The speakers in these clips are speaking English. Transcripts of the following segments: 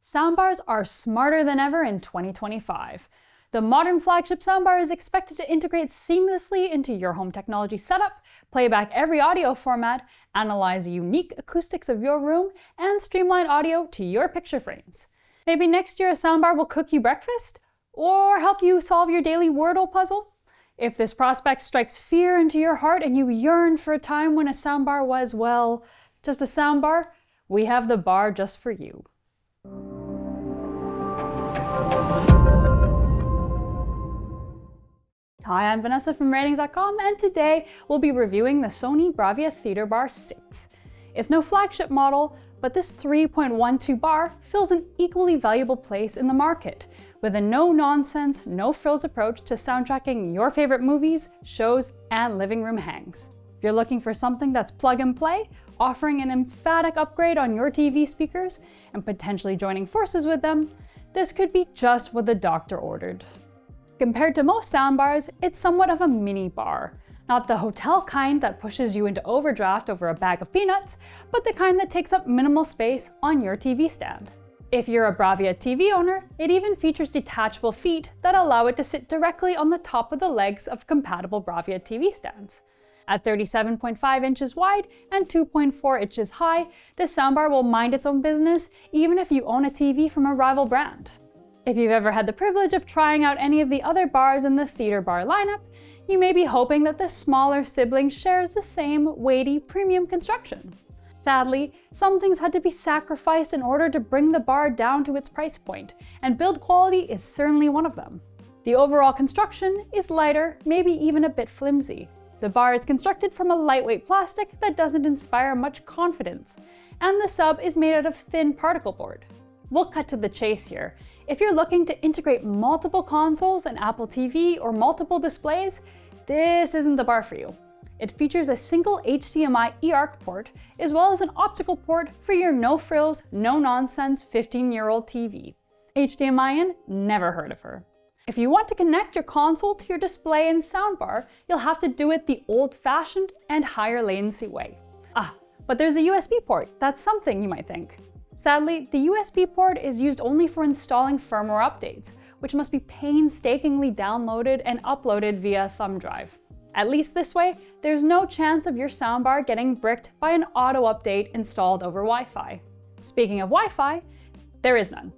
Soundbars are smarter than ever in 2025. The modern flagship soundbar is expected to integrate seamlessly into your home technology setup, play back every audio format, analyze the unique acoustics of your room, and streamline audio to your picture frames. Maybe next year a soundbar will cook you breakfast? Or help you solve your daily Wordle puzzle? If this prospect strikes fear into your heart and you yearn for a time when a soundbar was, well, just a soundbar, we have the bar just for you. Hi, I'm Vanessa from Rtings.com, and today we'll be reviewing the Sony BRAVIA Theater Bar 6. It's no flagship model, but this 3.12 bar fills an equally valuable place in the market, with a no-nonsense, no-frills approach to soundtracking your favorite movies, shows, and living room hangs. If you're looking for something that's plug and play, offering an emphatic upgrade on your TV speakers, and potentially joining forces with them, this could be just what the doctor ordered. Compared to most soundbars, it's somewhat of a mini bar. Not the hotel kind that pushes you into overdraft over a bag of peanuts, but the kind that takes up minimal space on your TV stand. If you're a BRAVIA TV owner, it even features detachable feet that allow it to sit directly on the top of the legs of compatible BRAVIA TV stands. At 37.5 inches wide and 2.4 inches high, this soundbar will mind its own business even if you own a TV from a rival brand. If you've ever had the privilege of trying out any of the other bars in the Theater Bar lineup, you may be hoping that the smaller sibling shares the same weighty premium construction. Sadly, some things had to be sacrificed in order to bring the bar down to its price point, and build quality is certainly one of them. The overall construction is lighter, maybe even a bit flimsy. The bar is constructed from a lightweight plastic that doesn't inspire much confidence, and the sub is made out of thin particle board. We'll cut to the chase here. If you're looking to integrate multiple consoles, an Apple TV, or multiple displays, this isn't the bar for you. It features a single HDMI eARC port, as well as an optical port for your no-frills, no-nonsense 15-year-old TV. HDMI in? Never heard of her. If you want to connect your console to your display and soundbar, you'll have to do it the old-fashioned and higher latency way. But there's a USB port. That's something, you might think. Sadly, the USB port is used only for installing firmware updates, which must be painstakingly downloaded and uploaded via thumb drive. At least this way, there's no chance of your soundbar getting bricked by an auto update installed over Wi-Fi. Speaking of Wi-Fi, there is none.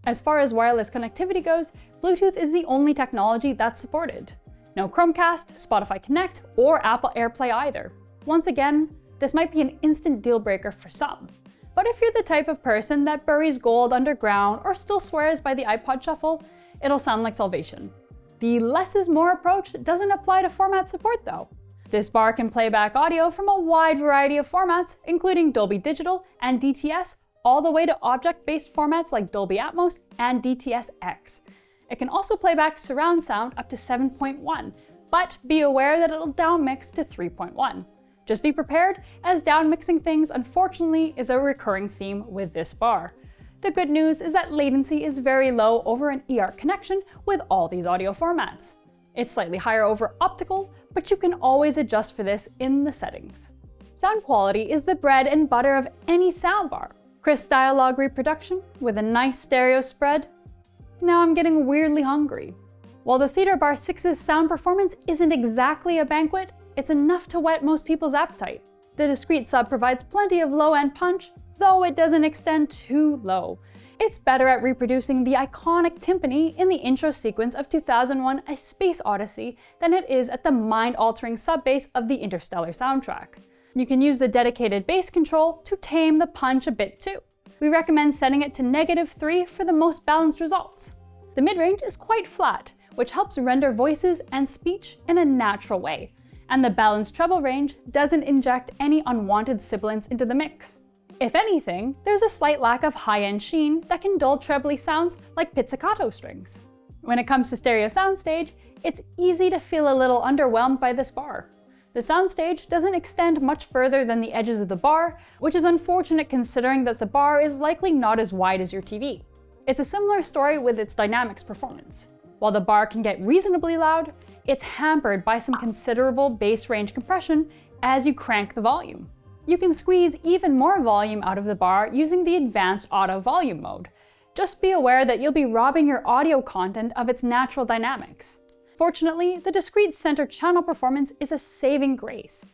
As far as wireless connectivity goes, Bluetooth is the only technology that's supported. No Chromecast, Spotify Connect, or Apple AirPlay either. Once again, this might be an instant deal breaker for some. But if you're the type of person that buries gold underground or still swears by the iPod Shuffle, it'll sound like salvation. The less is more approach doesn't apply to format support though. This bar can play back audio from a wide variety of formats, including Dolby Digital and DTS, all the way to object-based formats like Dolby Atmos and DTS-X. It can also play back surround sound up to 7.1, but be aware that it'll downmix to 3.1. Just be prepared, as downmixing things unfortunately is a recurring theme with this bar. The good news is that latency is very low over an eARC connection with all these audio formats. It's slightly higher over optical, but you can always adjust for this in the settings. Sound quality is the bread and butter of any soundbar. Crisp dialogue reproduction with a nice stereo spread. Now I'm getting weirdly hungry. While the Theater Bar 6's sound performance isn't exactly a banquet, it's enough to whet most people's appetite. The discrete sub provides plenty of low-end punch, though it doesn't extend too low. It's better at reproducing the iconic timpani in the intro sequence of 2001: A Space Odyssey than it is at the mind-altering sub-bass of the Interstellar soundtrack. You can use the dedicated bass control to tame the punch a bit too. We recommend setting it to -3 for the most balanced results. The mid-range is quite flat, which helps render voices and speech in a natural way. And the balanced treble range doesn't inject any unwanted sibilance into the mix. If anything, there's a slight lack of high-end sheen that can dull trebly sounds like pizzicato strings. When it comes to stereo soundstage, it's easy to feel a little underwhelmed by this bar. The soundstage doesn't extend much further than the edges of the bar, which is unfortunate considering that the bar is likely not as wide as your TV. It's a similar story with its dynamics performance. While the bar can get reasonably loud, it's hampered by some considerable bass range compression as you crank the volume. You can squeeze even more volume out of the bar using the advanced auto volume mode. Just be aware that you'll be robbing your audio content of its natural dynamics. Fortunately, the discrete center channel performance is a saving grace.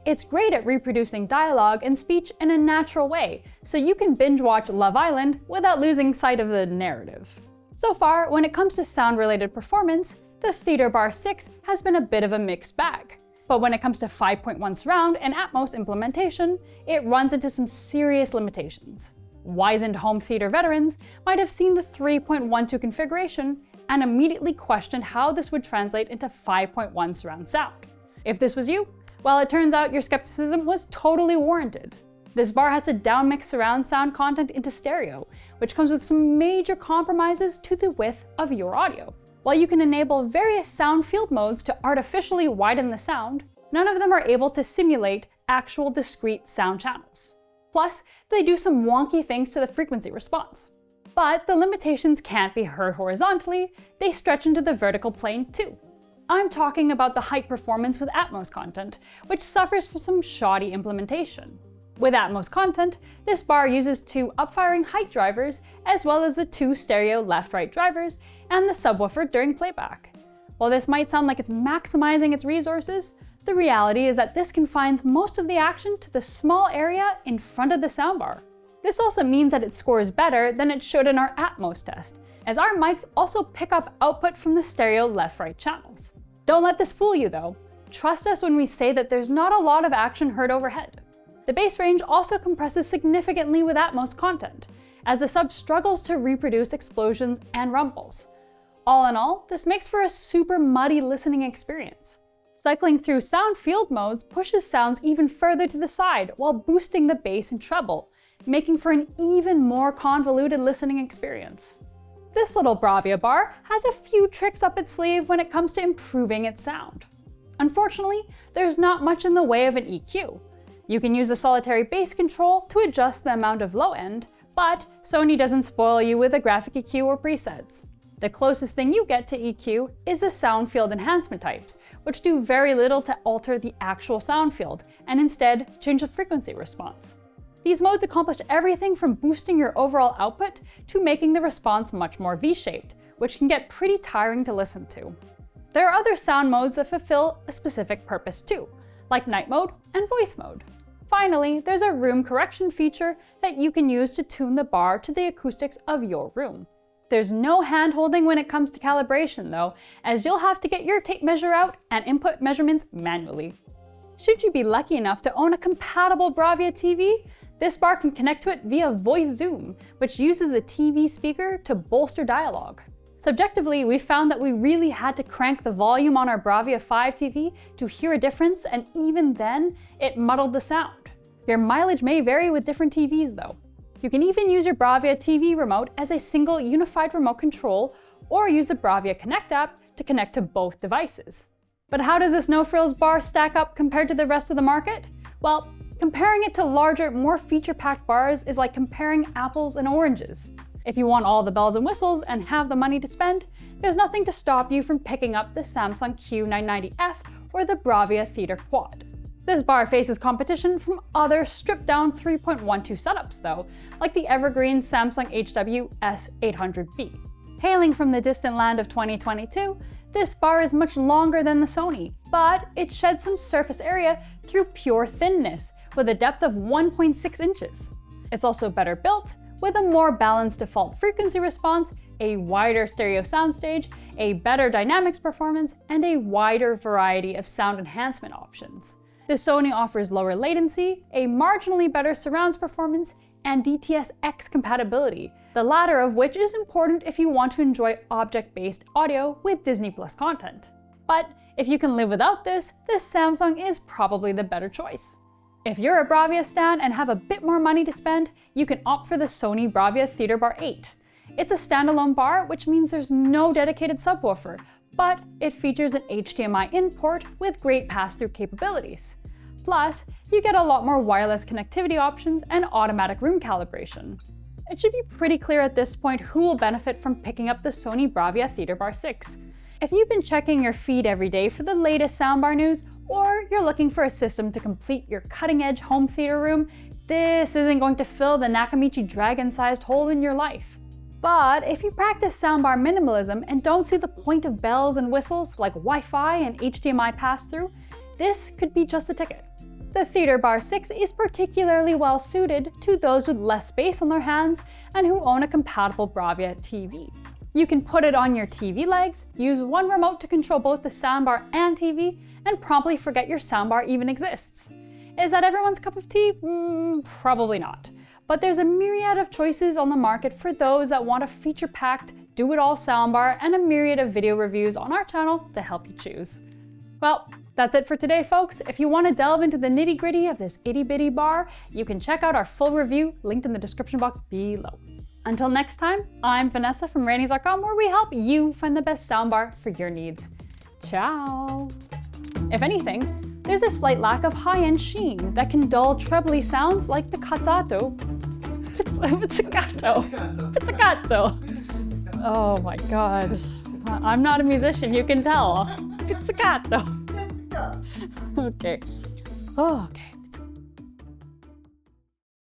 It's great at reproducing dialogue and speech in a natural way, so you can binge watch Love Island without losing sight of the narrative. So far, when it comes to sound-related performance, the Theater Bar 6 has been a bit of a mixed bag. But when it comes to 5.1 surround and Atmos implementation, it runs into some serious limitations. Wizened home theater veterans might have seen the 3.12 configuration and immediately questioned how this would translate into 5.1 surround sound. If this was you, well, it turns out your skepticism was totally warranted. This bar has to downmix surround sound content into stereo, which comes with some major compromises to the width of your audio. While you can enable various sound field modes to artificially widen the sound, none of them are able to simulate actual discrete sound channels. Plus, they do some wonky things to the frequency response. But the limitations can't be heard horizontally, they stretch into the vertical plane too. I'm talking about the height performance with Atmos content, which suffers from some shoddy implementation. With Atmos content, this bar uses 2 upfiring height drivers, as well as the 2 stereo left-right drivers, and the subwoofer during playback. While this might sound like it's maximizing its resources, the reality is that this confines most of the action to the small area in front of the soundbar. This also means that it scores better than it should in our Atmos test, as our mics also pick up output from the stereo left-right channels. Don't let this fool you though. Trust us when we say that there's not a lot of action heard overhead. The bass range also compresses significantly with Atmos content, as the sub struggles to reproduce explosions and rumbles. All in all, this makes for a super muddy listening experience. Cycling through sound field modes pushes sounds even further to the side while boosting the bass and treble, making for an even more convoluted listening experience. This little BRAVIA bar has a few tricks up its sleeve when it comes to improving its sound. Unfortunately, there's not much in the way of an EQ. You can use a solitary bass control to adjust the amount of low end, but Sony doesn't spoil you with a graphic EQ or presets. The closest thing you get to EQ is the sound field enhancement types, which do very little to alter the actual sound field, and instead change the frequency response. These modes accomplish everything from boosting your overall output to making the response much more V-shaped, which can get pretty tiring to listen to. There are other sound modes that fulfill a specific purpose too, like night mode and voice mode. Finally, there's a room correction feature that you can use to tune the bar to the acoustics of your room. There's no hand-holding when it comes to calibration though, as you'll have to get your tape measure out and input measurements manually. Should you be lucky enough to own a compatible BRAVIA TV, this bar can connect to it via voice zoom, which uses the TV speaker to bolster dialogue. Subjectively, we found that we really had to crank the volume on our BRAVIA 5 TV to hear a difference, and even then, it muddled the sound. Your mileage may vary with different TVs though. You can even use your BRAVIA TV remote as a single unified remote control, or use the BRAVIA Connect app to connect to both devices. But how does this no-frills bar stack up compared to the rest of the market? Well, comparing it to larger, more feature-packed bars is like comparing apples and oranges. If you want all the bells and whistles and have the money to spend, there's nothing to stop you from picking up the Samsung Q990F or the BRAVIA Theater Quad. This bar faces competition from other stripped-down 3.12 setups though, like the evergreen Samsung HW S800B. Hailing from the distant land of 2022, this bar is much longer than the Sony, but it sheds some surface area through pure thinness, with a depth of 1.6 inches. It's also better built, with a more balanced default frequency response, a wider stereo soundstage, a better dynamics performance, and a wider variety of sound enhancement options. The Sony offers lower latency, a marginally better surrounds performance, and DTS-X compatibility, the latter of which is important if you want to enjoy object-based audio with Disney Plus content. But if you can live without this Samsung is probably the better choice. If you're a BRAVIA stan and have a bit more money to spend, you can opt for the Sony BRAVIA Theater Bar 8. It's a standalone bar, which means there's no dedicated subwoofer, but it features an HDMI in port with great pass-through capabilities. Plus, you get a lot more wireless connectivity options and automatic room calibration. It should be pretty clear at this point who will benefit from picking up the Sony BRAVIA Theater Bar 6. If you've been checking your feed every day for the latest soundbar news, or you're looking for a system to complete your cutting-edge home theater room, this isn't going to fill the Nakamichi Dragon-sized hole in your life. But if you practice soundbar minimalism and don't see the point of bells and whistles like Wi-Fi and HDMI pass-through, this could be just the ticket. The Theater Bar 6 is particularly well suited to those with less space on their hands and who own a compatible BRAVIA TV. You can put it on your TV legs, use one remote to control both the soundbar and TV, and promptly forget your soundbar even exists. Is that everyone's cup of tea? Probably not. But there's a myriad of choices on the market for those that want a feature-packed, do-it-all soundbar and a myriad of video reviews on our channel to help you choose. Well, that's it for today, folks. If you want to delve into the nitty-gritty of this itty-bitty bar, you can check out our full review linked in the description box below. Until next time, I'm Vanessa from Rtings.com, where we help you find the best soundbar for your needs. Ciao! If anything, there's a slight lack of high-end sheen that can dull trebly sounds like pizzicato. Pizzicato. Oh my god. I'm not a musician, you can tell. Pizzicato. Okay. Oh, okay.